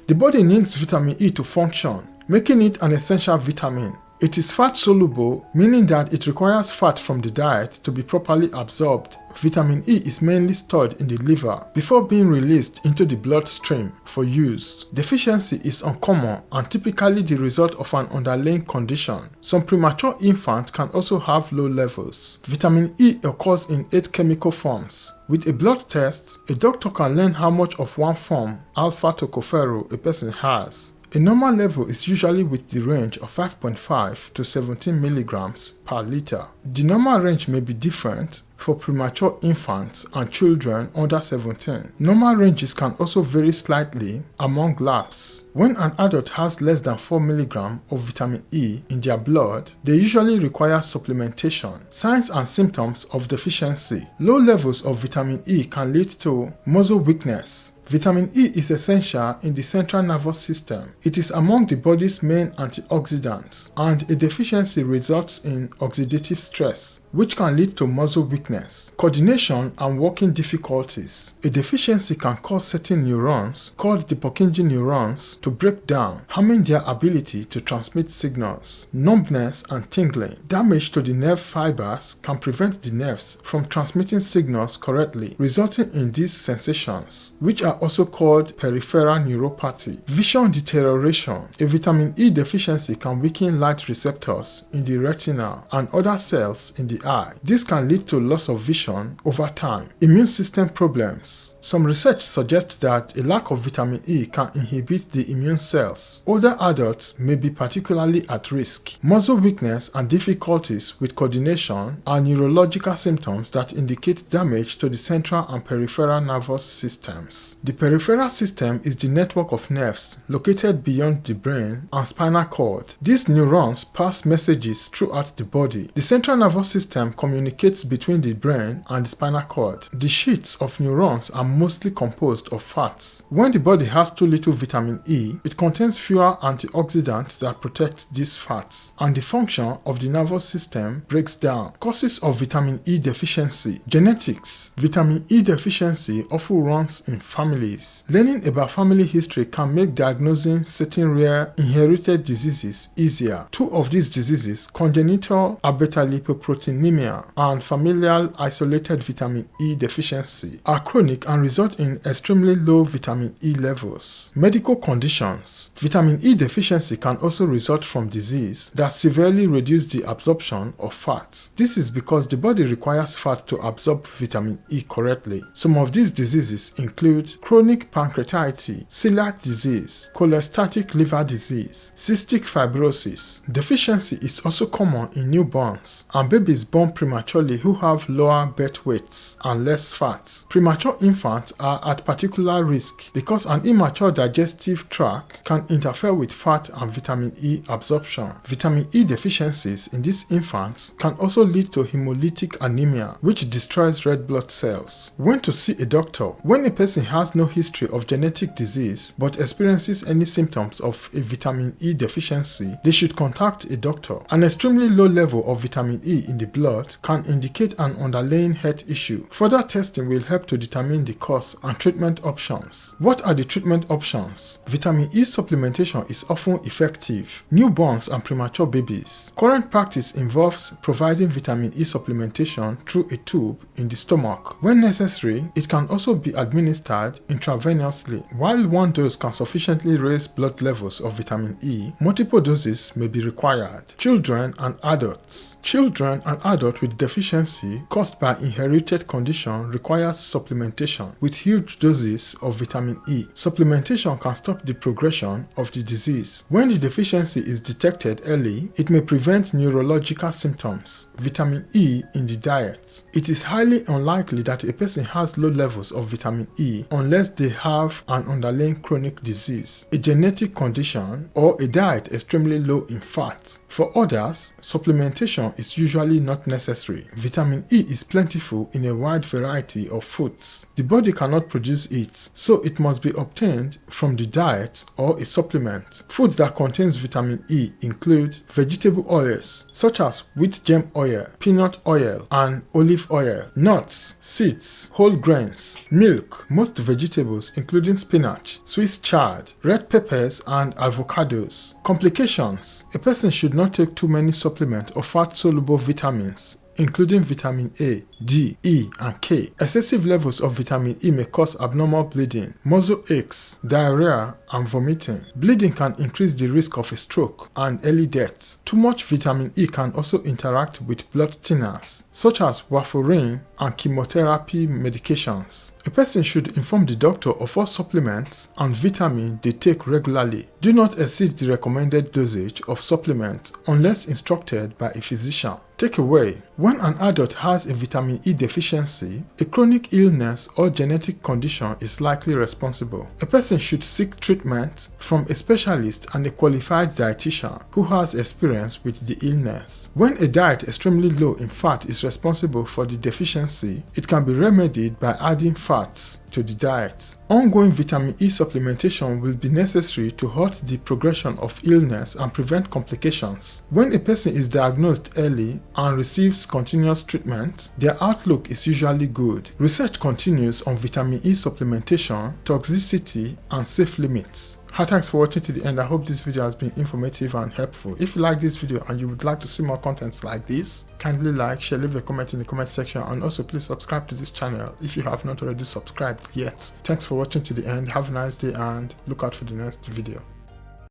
The body needs vitamin E to function, making it an essential vitamin. It is fat soluble, meaning that it requires fat from the diet to be properly absorbed. Vitamin E is mainly stored in the liver before being released into the bloodstream for use. Deficiency is uncommon and typically the result of an underlying condition. Some premature infants can also have low levels. Vitamin E occurs in 8 chemical forms. With a blood test, a doctor can learn how much of one form, alpha tocopherol, a person has. A normal level is usually with the range of 5.5 to 17 milligrams per liter. The normal range may be different for premature infants and children under 17. Normal ranges can also vary slightly among labs. When an adult has less than 4 mg of vitamin E in their blood, they usually require supplementation. Signs and symptoms of deficiency. Low levels of vitamin E can lead to muscle weakness. Vitamin E is essential in the central nervous system. It is among the body's main antioxidants, and a deficiency results in oxidative stress, which can lead to muscle weakness, coordination, and working difficulties. A deficiency can cause certain neurons, called the Purkinje neurons, to break down, harming their ability to transmit signals. Numbness and tingling. Damage to the nerve fibers can prevent the nerves from transmitting signals correctly, resulting in these sensations, which are also called peripheral neuropathy. Vision deterioration. A vitamin E deficiency can weaken light receptors in the retina and other cells in the eye. This can lead to loss of vision over time. Immune system problems. Some research suggests that a lack of vitamin E can inhibit the immune cells. Older adults may be particularly at risk. Muscle weakness and difficulties with coordination are neurological symptoms that indicate damage to the central and peripheral nervous systems. The peripheral system is the network of nerves located beyond the brain and spinal cord. These neurons pass messages throughout the body. The central nervous system communicates between the brain and the spinal cord. The sheets of neurons are mostly composed of fats. When the body has too little vitamin E, it contains fewer antioxidants that protect these fats, and the function of the nervous system breaks down. Causes of vitamin E deficiency. Genetics. Vitamin E deficiency often runs in families. Learning about family history can make diagnosing certain rare inherited diseases easier. Two of these diseases, congenital abetalipoproteinemia and familial isolated vitamin E deficiency, are chronic and result in extremely low vitamin E levels. Medical conditions. Vitamin E deficiency can also result from disease that severely reduce the absorption of fat. This is because the body requires fat to absorb vitamin E correctly. Some of these diseases include chronic pancreatitis, celiac disease, cholestatic liver disease, cystic fibrosis. Deficiency is also common in newborns and babies born prematurely who have lower birth weights and less fat. Premature infants are at particular risk because an immature digestive tract can interfere with fat and vitamin E absorption. Vitamin E deficiencies in these infants can also lead to hemolytic anemia, which destroys red blood cells. When to see a doctor. When a person has no history of genetic disease but experiences any symptoms of a vitamin E deficiency, they should contact a doctor. An extremely low level of vitamin E in the blood can indicate an underlying health issue. Further testing will help to determine the cause and treatment options. What are the treatment options? Vitamin E supplementation is often effective. Newborns and premature babies. Current practice involves providing vitamin E supplementation through a tube in the stomach. When necessary, it can also be administered intravenously. While one dose can sufficiently raise blood levels of vitamin E, multiple doses may be required. Children and adults. Children and adults with deficiency caused by inherited condition requires supplementation with huge doses of vitamin E. Supplementation can stop the progression of the disease. When the deficiency is detected early, it may prevent neurological symptoms. Vitamin E in the diet. It is highly unlikely that a person has low levels of vitamin E unless they have an underlying chronic disease, a genetic condition, or a diet extremely low in fat. For others, supplementation is usually not necessary. Vitamin E is plentiful in a wide variety of foods. The body cannot produce it, so it must be obtained from the diet or a supplement. Foods that contains vitamin E include vegetable oils such as wheat germ oil, peanut oil, and olive oil, nuts, seeds, whole grains, milk. Most vegetables including spinach, Swiss chard, red peppers, and avocados. Complications: a person should not take too many supplement or fat-soluble vitamins, including vitamin A, D, E, and K. Excessive levels of vitamin E may cause abnormal bleeding, muscle aches, diarrhea, and vomiting. Bleeding can increase the risk of a stroke and early death. Too much vitamin E can also interact with blood thinners, such as warfarin and chemotherapy medications. A person should inform the doctor of all supplements and vitamins they take regularly. Do not exceed the recommended dosage of supplements unless instructed by a physician. Takeaway: when an adult has a vitamin E deficiency, a chronic illness or genetic condition is likely responsible. A person should seek treatment from a specialist and a qualified dietitian who has experience with the illness. When a diet extremely low in fat is responsible for the deficiency, it can be remedied by adding fats to the diet. Ongoing vitamin E supplementation will be necessary to halt the progression of illness and prevent complications. When a person is diagnosed early and receives continuous treatment, their outlook is usually good. Research continues on vitamin E supplementation, toxicity, and safe limits. Hi, thanks for watching to the end. I hope this video has been informative and helpful. If you like this video and you would like to see more contents like this, kindly like, share, leave a comment in the comment section, and also please subscribe to this channel if you have not already subscribed yet. Thanks for watching to the end. Have a nice day and look out for the next video.